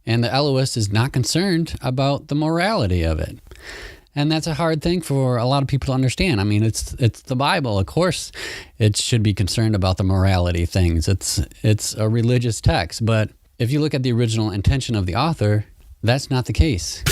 And the Elohist is not concerned about the morality of it. And that's a hard thing for a lot of people to understand. I mean, it's the Bible. Of course, it should be concerned about the morality things. It's a religious text. But if you look at the original intention of the author, that's not the case.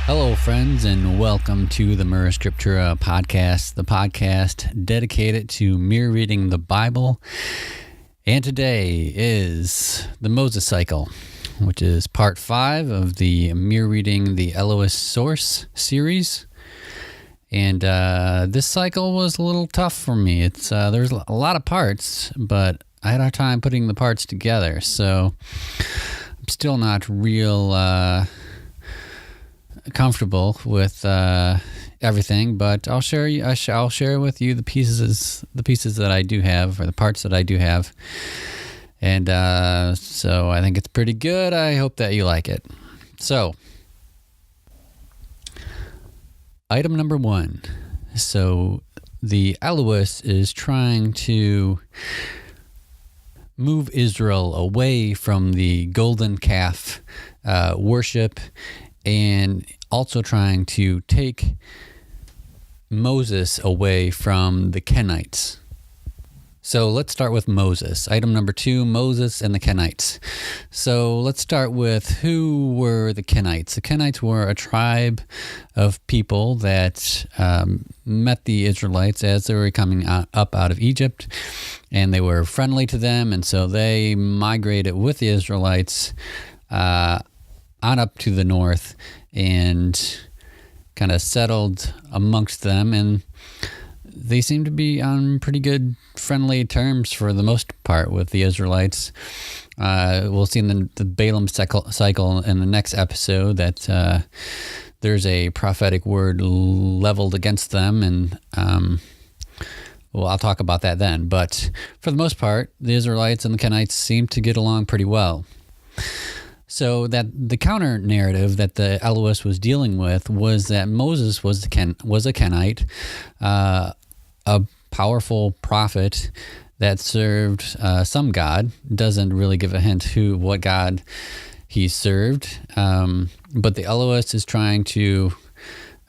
Hello, friends, and welcome to the Mirror Scriptura podcast, the podcast dedicated to mirror reading the Bible. And today is the Moses cycle, which is part 5 of the Mirror Reading the Elohist Source series. And this cycle was a little tough for me. There's a lot of parts, but I had a hard time putting the parts together. So I'm still not real comfortable with everything, but I'll share with you the pieces that I do have, or the parts that I do have. And so I think it's pretty good. I hope that you like it. So, item number 1. So the Elohist is trying to move Israel away from the golden calf worship, and also trying to take Moses away from the Kenites. So let's start with Moses. Item number 2, Moses and the Kenites. So let's start with who were the Kenites. The Kenites were a tribe of people that met the Israelites as they were coming up out of Egypt, and they were friendly to them, and so they migrated with the Israelites on up to the north and kind of settled amongst them, and they seem to be on pretty good friendly terms for the most part with the Israelites. We'll see in the Balaam cycle in the next episode that there's a prophetic word leveled against them, and well, I'll talk about that then. But for the most part, the Israelites and the Kenites seem to get along pretty well. So that the counter narrative that the Elohist was dealing with was that Moses was a Kenite, a powerful prophet that served some God. Doesn't really give a hint what God he served, but the Elohist is trying to,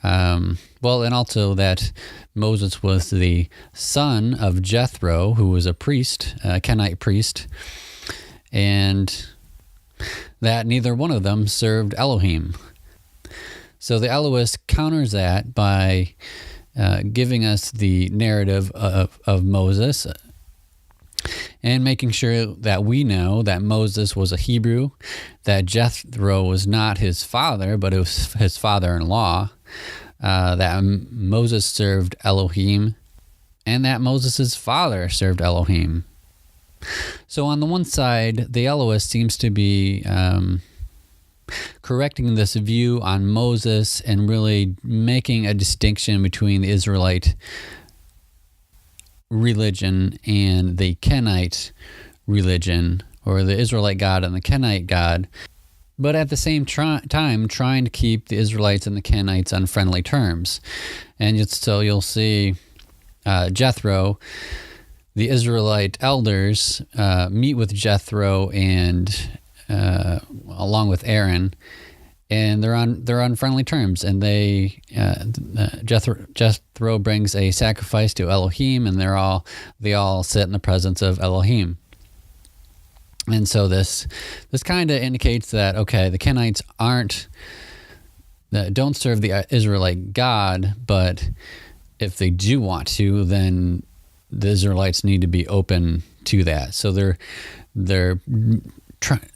and also that Moses was the son of Jethro, who was a priest, a Kenite priest, and that neither one of them served Elohim. So the Elohist counters that by giving us the narrative of Moses and making sure that we know that Moses was a Hebrew, that Jethro was not his father, but it was his father-in-law, that Moses served Elohim, and that Moses' father served Elohim. So on the one side, the Elohist seems to be correcting this view on Moses and really making a distinction between the Israelite religion and the Kenite religion, or the Israelite God and the Kenite God, but at the same time trying to keep the Israelites and the Kenites on friendly terms. And so you'll see Jethro, the Israelite elders meet with Jethro and along with Aaron, and they're on friendly terms. And Jethro brings a sacrifice to Elohim, and they all sit in the presence of Elohim. And so this kind of indicates that the Kenites don't serve the Israelite God, but if they do want to, then the Israelites need to be open to that. So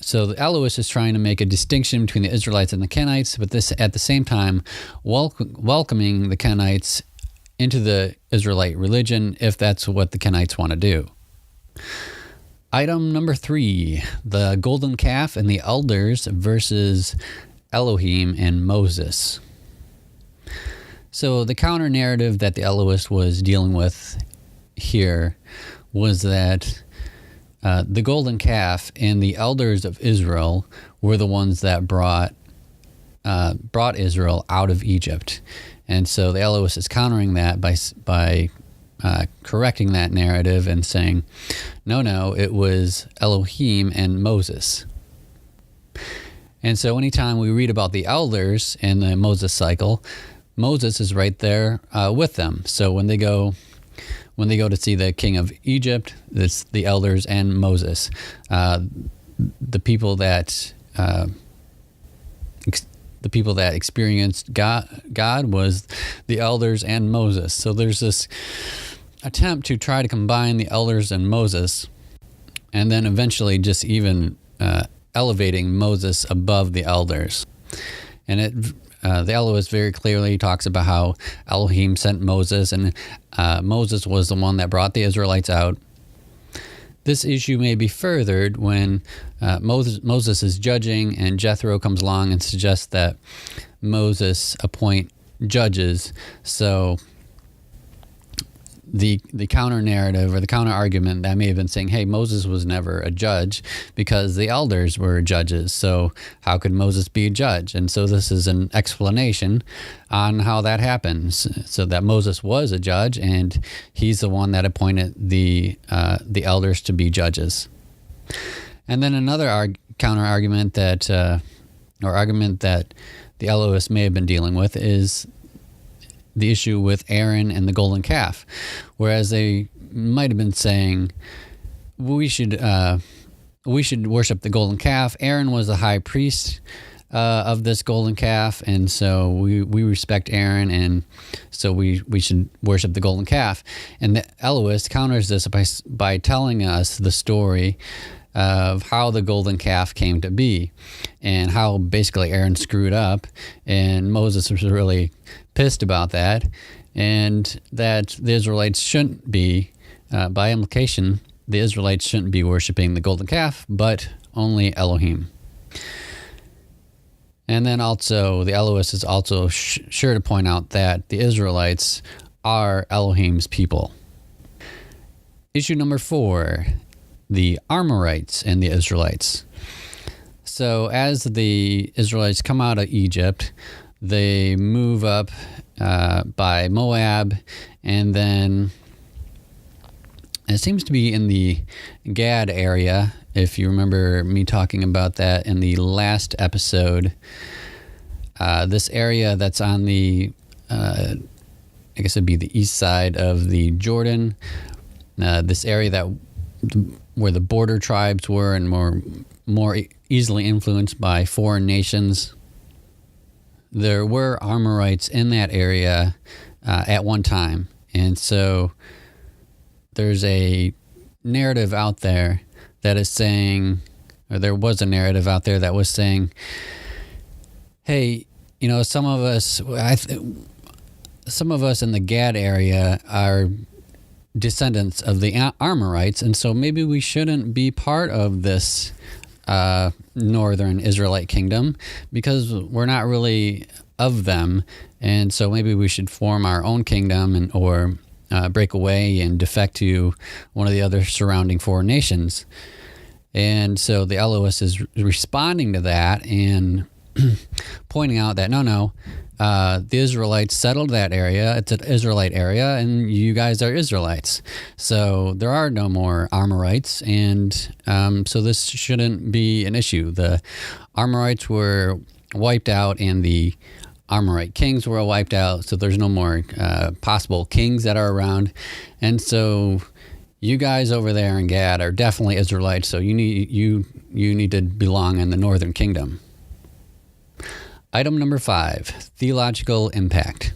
so the Elohist is trying to make a distinction between the Israelites and the Kenites, but this at the same time welcoming the Kenites into the Israelite religion if that's what the Kenites want to do. Item number 3, the golden calf and the elders versus Elohim and Moses. So the counter narrative that the Elohist was dealing with here was that the golden calf and the elders of Israel were the ones that brought Israel out of Egypt. And so the Elohist is countering that by correcting that narrative and saying, no, it was Elohim and Moses. And so anytime we read about the elders in the Moses cycle, Moses is right there with them. So when they go to see the king of Egypt, it's the elders and Moses. The people that experienced God was the elders and Moses. So there's this attempt to try to combine the elders and Moses, and then eventually just even elevating Moses above the elders. And the Elohist very clearly talks about how Elohim sent Moses, and Moses was the one that brought the Israelites out. This issue may be furthered when Moses is judging, and Jethro comes along and suggests that Moses appoint judges. So the counter narrative or the counter argument that may have been saying, hey, Moses was never a judge because the elders were judges. So how could Moses be a judge? And so this is an explanation on how that happens. So that Moses was a judge, and he's the one that appointed the elders to be judges. And then another counter argument that the Elohist may have been dealing with is the issue with Aaron and the golden calf, whereas they might have been saying we should worship the golden calf. Aaron was the high priest of this golden calf, and so we respect Aaron, and so we should worship the golden calf. And the Elohist counters this by telling us the story of how the golden calf came to be, and how basically Aaron screwed up, and Moses was really pissed about that, and that the Israelites shouldn't be, by implication, the Israelites shouldn't be worshiping the golden calf, but only Elohim. And then also, the Elohist is also sure to point out that the Israelites are Elohim's people. Issue number 4, the Amorites and the Israelites. So as the Israelites come out of Egypt, they move up by Moab, and then it seems to be in the Gad area, if you remember me talking about that in the last episode. This area that's on the, I guess it'd be the east side of the Jordan, this area where the border tribes were and more easily influenced by foreign nations. There were Amorites in that area at one time. And so there's a narrative out there that is saying, or there was a narrative out there that was saying, hey, some of us in the Gad area are descendants of the Amorites, and so maybe we shouldn't be part of this northern Israelite kingdom because we're not really of them, and so maybe we should form our own kingdom or break away and defect to one of the other surrounding foreign nations. And so the Elohist is responding to that and pointing out that no, the Israelites settled that area. It's an Israelite area, and you guys are Israelites. So there are no more Amorites, and so this shouldn't be an issue. The Amorites were wiped out, and the Amorite kings were wiped out, so there's no more possible kings that are around. And so you guys over there in Gad are definitely Israelites, so you need to belong in the northern kingdom. Item number 5, theological impact.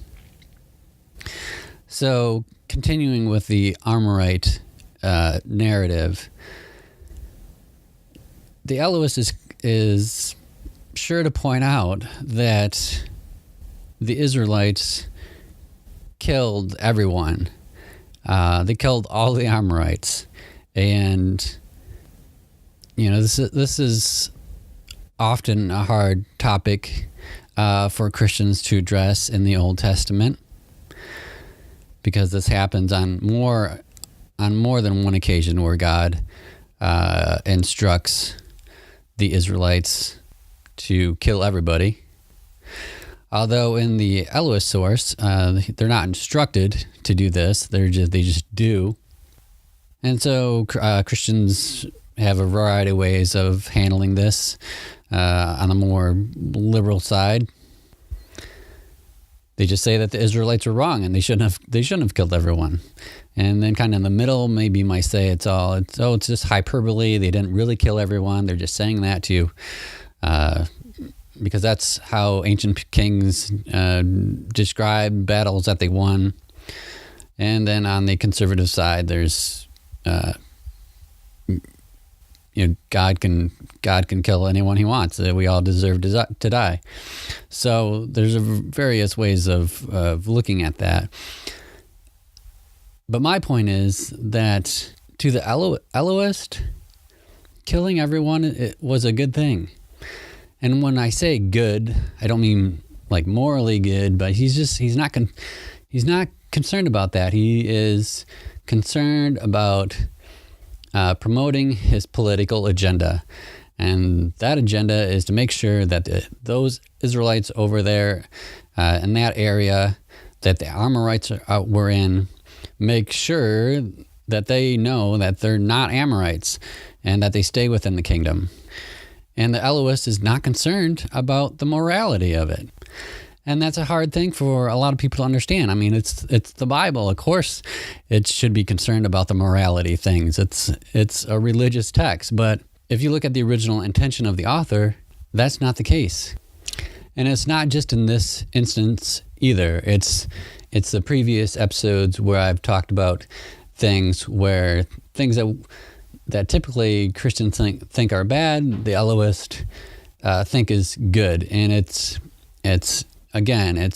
So, continuing with the Amorite narrative, the Elohist is sure to point out that the Israelites killed everyone. They killed all the Amorites, and this is often a hard topic for Christians to address in the Old Testament, because this happens on more than one occasion where God instructs the Israelites to kill everybody. Although in the Elohist source, they're not instructed to do this. They just do. And so Christians have a variety of ways of handling this on a more liberal side. They just say that the Israelites were wrong and they shouldn't have killed everyone. And then kind of in the middle, maybe you might say it's just hyperbole. They didn't really kill everyone. They're just saying that to because that's how ancient kings describe battles that they won. And then on the conservative side, there's God can kill anyone he wants. We all deserve to die. So there's various ways of looking at that. But my point is that to the Elohist, killing everyone was a good thing. And when I say good, I don't mean like morally good, but he's not concerned about that. He is concerned about promoting his political agenda. And that agenda is to make sure that those Israelites over there in that area that the Amorites were in, make sure that they know that they're not Amorites and that they stay within the kingdom. And the Elohist is not concerned about the morality of it. And that's a hard thing for a lot of people to understand. I mean, it's the Bible. Of course, it should be concerned about the morality things. It's a religious text. But if you look at the original intention of the author, that's not the case. And it's not just in this instance either. It's the previous episodes where I've talked about things that typically Christians think are bad, the Elohist think is good. And it's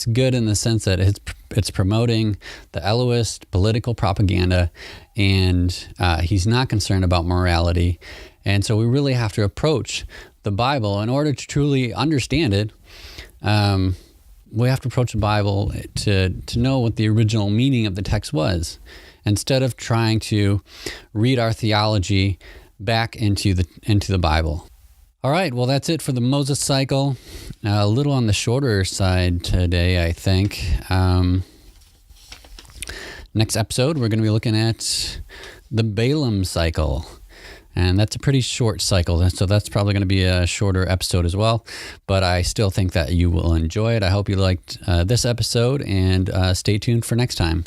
good in the sense that it's promoting the Elohist political propaganda, and he's not concerned about morality. And so we really have to approach the Bible in order to truly understand it. We have to approach the Bible to know what the original meaning of the text was, instead of trying to read our theology back into the Bible. All right, well, that's it for the Moses cycle. A little on the shorter side today, I think. Next episode, we're going to be looking at the Balaam cycle. And that's a pretty short cycle, so that's probably going to be a shorter episode as well. But I still think that you will enjoy it. I hope you liked this episode, and stay tuned for next time.